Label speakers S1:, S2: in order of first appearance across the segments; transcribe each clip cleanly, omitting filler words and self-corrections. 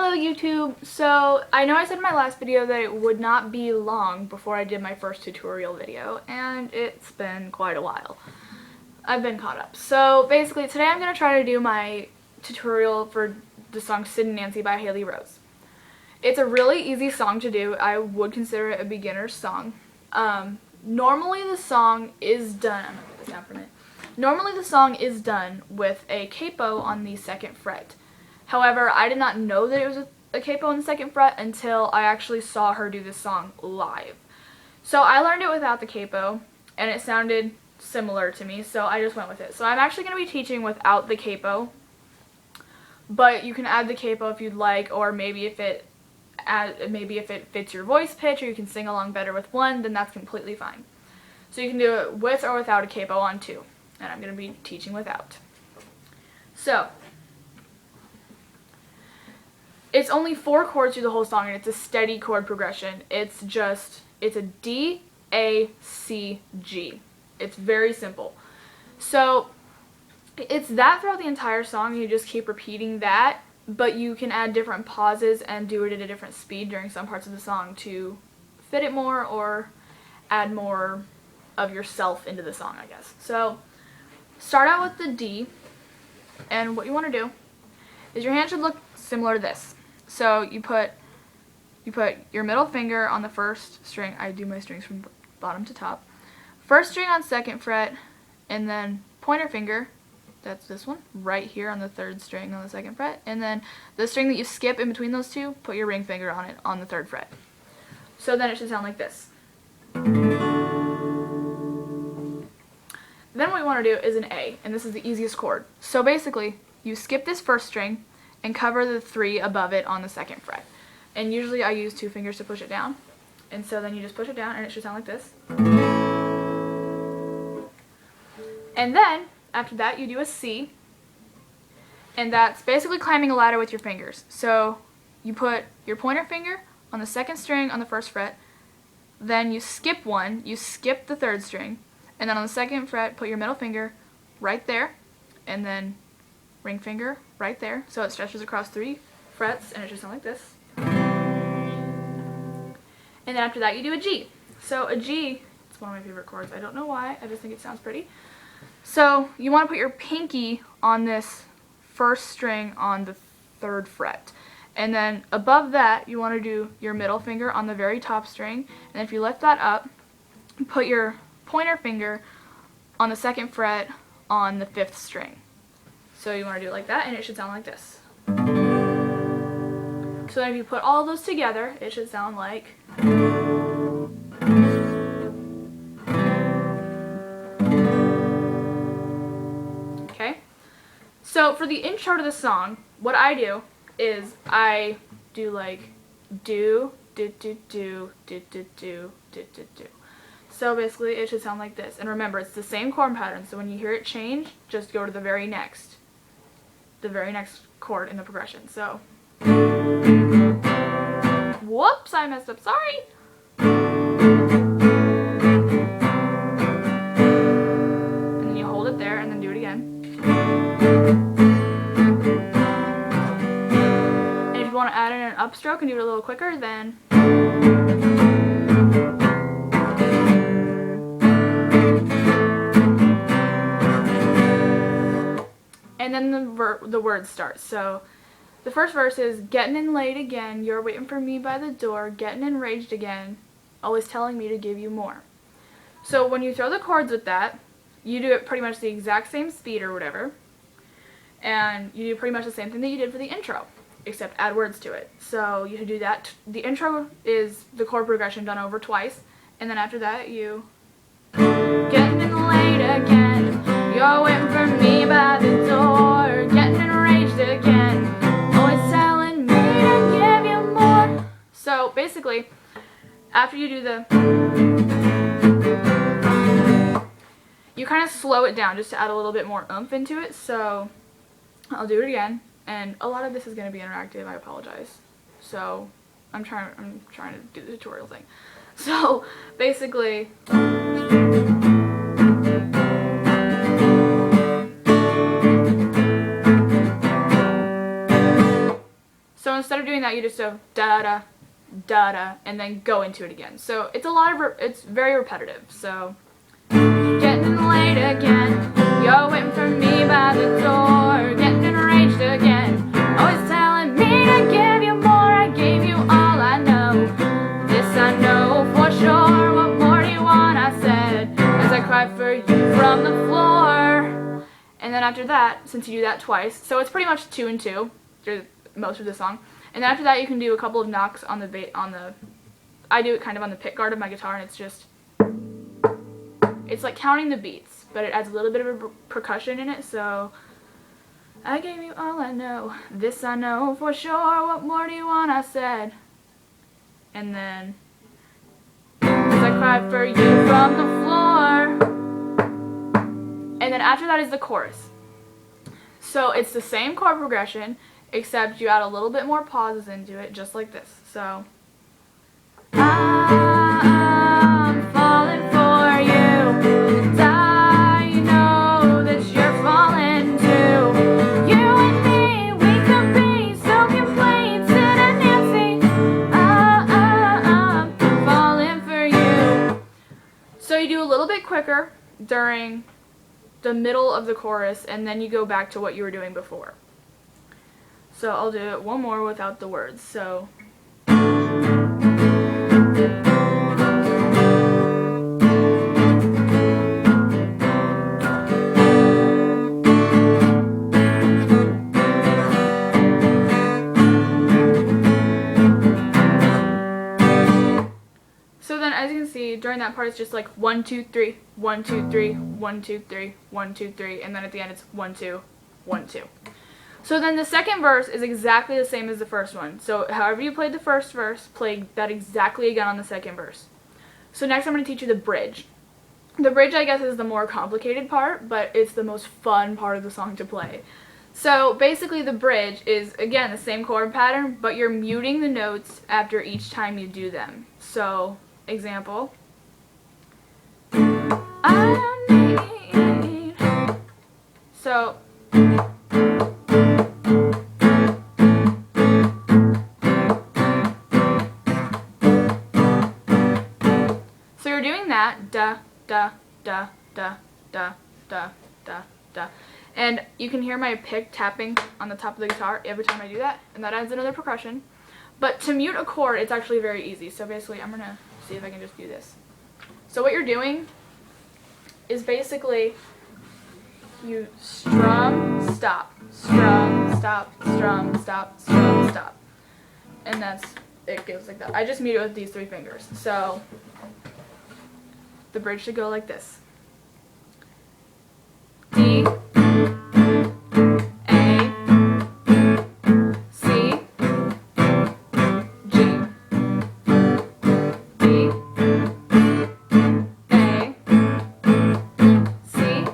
S1: Hello YouTube! So I know I said in my last video that it would not be long before I did my first tutorial video, and it's been quite a while. I've been caught up. So basically today I'm going to try to do my tutorial for the song Sid and Nancy by Haley Rose. It's a really easy song to do. I would consider it a beginner's song. Normally the song is done, I'm going to get this down for a minute. Normally the song is done with a capo on the 2nd fret. However, I did not know that it was a capo on the 2nd fret until I actually saw her do this song live. So I learned it without the capo, and it sounded similar to me, so I just went with it. So I'm actually going to be teaching without the capo, but you can add the capo if you'd like, or maybe if it fits your voice pitch, or you can sing along better with one, then that's completely fine. So you can do it with or without a capo on two, and I'm going to be teaching without. So it's only 4 chords through the whole song, and it's a steady chord progression. It's a D, A, C, G. It's very simple. So it's that throughout the entire song, and you just keep repeating that, but you can add different pauses and do it at a different speed during some parts of the song to fit it more or add more of yourself into the song, I guess. So start out with the D, and what you want to do is your hand should look similar to this. So you put your middle finger on the 1st string. I do my strings from bottom to top. 1st string on 2nd fret, and then pointer finger, that's this one, right here on the 3rd string on the 2nd fret. And then the string that you skip in between those two, put your ring finger on it on the 3rd fret. So then it should sound like this. Then what we want to do is an A, and this is the easiest chord. So basically, you skip this 1st string and cover the 3 above it on the 2nd fret. And usually I use 2 fingers to push it down. And so then you just push it down, and it should sound like this. And then, after that, you do a C. And that's basically climbing a ladder with your fingers. So you put your pointer finger on the 2nd string on the 1st fret. Then you skip one, you skip the 3rd string. And then on the 2nd fret, put your middle finger right there. And then ring finger right there, so it stretches across 3 frets, and it should sound like this. And then after that you do a G. So a G, it's one of my favorite chords. I don't know why, I just think it sounds pretty. So you want to put your pinky on this 1st string on the 3rd fret. And then above that you want to do your middle finger on the very top string, and if you lift that up, put your pointer finger on the 2nd fret on the 5th string. So you want to do it like that, and it should sound like this. So then if you put all those together, it should sound like. Okay? So for the intro to the song, what I do is I do like do, do, do, do, do, do, do, do, do, do. So basically it should sound like this. And remember, it's the same chord pattern, so when you hear it change, just go to the very next chord in the progression. So, whoops, I messed up, sorry. And then you hold it there and then do it again. And if you want to add in an upstroke and do it a little quicker, then and then the words start. So the first verse is, getting in late again, you're waiting for me by the door, getting enraged again, always telling me to give you more. So when you throw the chords with that, you do it pretty much the exact same speed or whatever, and you do pretty much the same thing that you did for the intro, except add words to it. So you should do that. The intro is the chord progression done over twice, and then after that you getting in late again, you're waiting for me by the door, getting enraged again, always telling me to give you more. So basically, after you do you kind of slow it down just to add a little bit more oomph into it. So I'll do it again, and a lot of this is going to be interactive, I apologize. So I'm trying to do the tutorial thing. So basically, So instead of doing that, you just do da-da, da-da, and then go into it again. So it's it's very repetitive. So, getting late again, you're waiting for me by the door, getting enraged again, always telling me to give you more, I gave you all I know. This I know for sure, what more do you want, I said, as I cried for you from the floor. And then after that, since you do that twice, so it's pretty much 2 and 2 through most of the song. And then after that, you can do a couple of knocks on the I do it kind of on the pick guard of my guitar, and it's like counting the beats, but it adds a little bit of a percussion in it. So, I gave you all I know, this I know for sure, what more do you want, I said. And then, as I cried for you from the floor. And then after that is the chorus. So it's the same chord progression, except you add a little bit more pauses into it, just like this. So, I'm falling for you, and I know that you're falling too. You and me, we could be so complete, Sid and Nancy. I'm falling for you. So you do a little bit quicker during the middle of the chorus, and then you go back to what you were doing before. So I'll do it one more without the words. So, then as you can see, during that part it's just like 1 2 3 1 2 3 1 2 3 1 2 3, and then at the end it's 1 2 1 2. So then the second verse is exactly the same as the first one. So however you played the first verse, play that exactly again on the second verse. So next I'm going to teach you the bridge. The bridge, I guess, is the more complicated part, but it's the most fun part of the song to play. So basically the bridge is, again, the same chord pattern, but you're muting the notes after each time you do them. So, example. I need. So, you're doing that, da, da, da, da, da, da, da, da. And you can hear my pick tapping on the top of the guitar every time I do that, and that adds another percussion. But to mute a chord, it's actually very easy. So basically, I'm going to see if I can just do this. So what you're doing is basically you strum, stop, strum, stop, strum, stop, strum, stop. And it goes like that. I just mute it with these 3 fingers. So the bridge should go like this. D, A, C, G, D, A, C, G.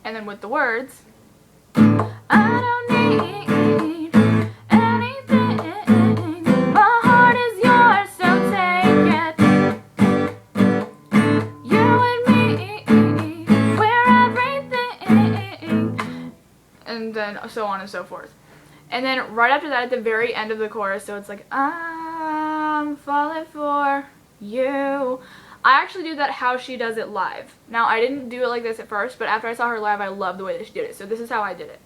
S1: And then with the words, I don't need anything, my heart is yours, so take it. You and me, we're everything. And then so on and so forth. And then right after that, at the very end of the chorus, so it's like, I'm falling for you. I actually do that how she does it live. Now, I didn't do it like this at first, but after I saw her live, I loved the way that she did it. So this is how I did it.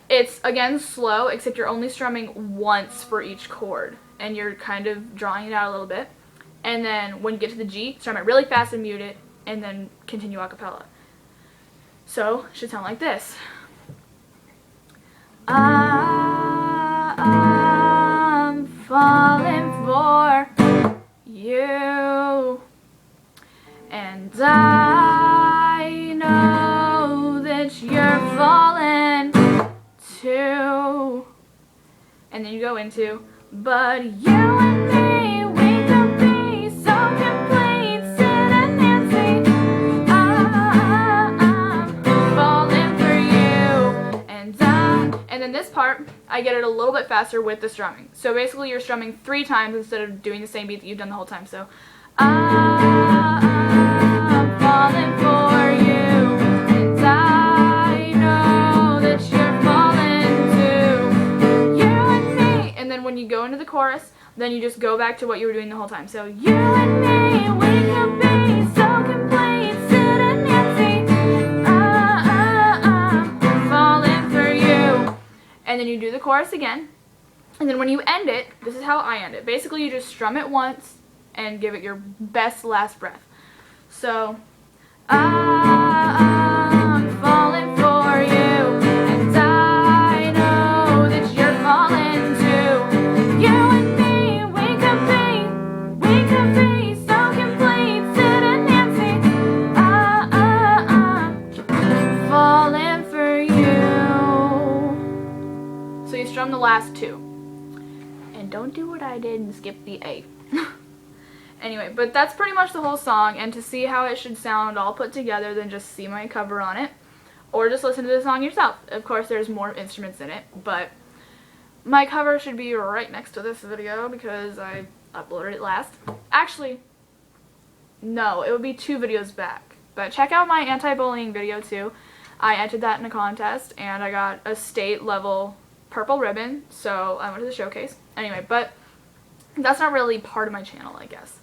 S1: It's, again, slow, except you're only strumming once for each chord. And you're kind of drawing it out a little bit. And then when you get to the G, strum it really fast and mute it, and then continue a cappella. So, it should sound like this. I'm falling for you, and I know that you're falling too. And then you go into, but you and me, we could be so complete, Sid and Nancy. I'm falling for you, and then this part, I get it a little bit faster with the strumming. So basically you're strumming 3 times instead of doing the same beat that you've done the whole time. So, I'm falling for you, and I know that you're falling when you go into the chorus, then you just go back to what you were doing the whole time. So, you and me, we could be so complete, Sid and Nancy, falling for you. And then you do the chorus again. And then when you end it, this is how I end it. Basically, you just strum it once and give it your best last breath. So, I'm falling for you, and I know that you're falling too. You and me, we could be so complete, Sid and Nancy, falling for you. So you strum the last two. And don't do what I did and skip the A. Anyway, but that's pretty much the whole song, and to see how it should sound all put together, then just see my cover on it, or just listen to the song yourself. Of course, there's more instruments in it, but my cover should be right next to this video because I uploaded it last. Actually, no, it would be 2 videos back, but check out my anti-bullying video too. I entered that in a contest, and I got a state level purple ribbon, so I went to the showcase. Anyway, but that's not really part of my channel, I guess.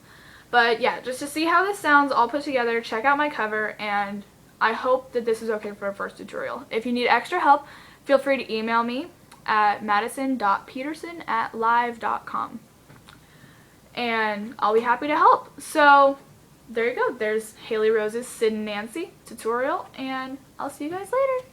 S1: But yeah, just to see how this sounds all put together, check out my cover, and I hope that this is okay for a first tutorial. If you need extra help, feel free to email me at madyson.peterson@live.com. And I'll be happy to help. So there you go. There's Haley Rose's Sid and Nancy tutorial, and I'll see you guys later.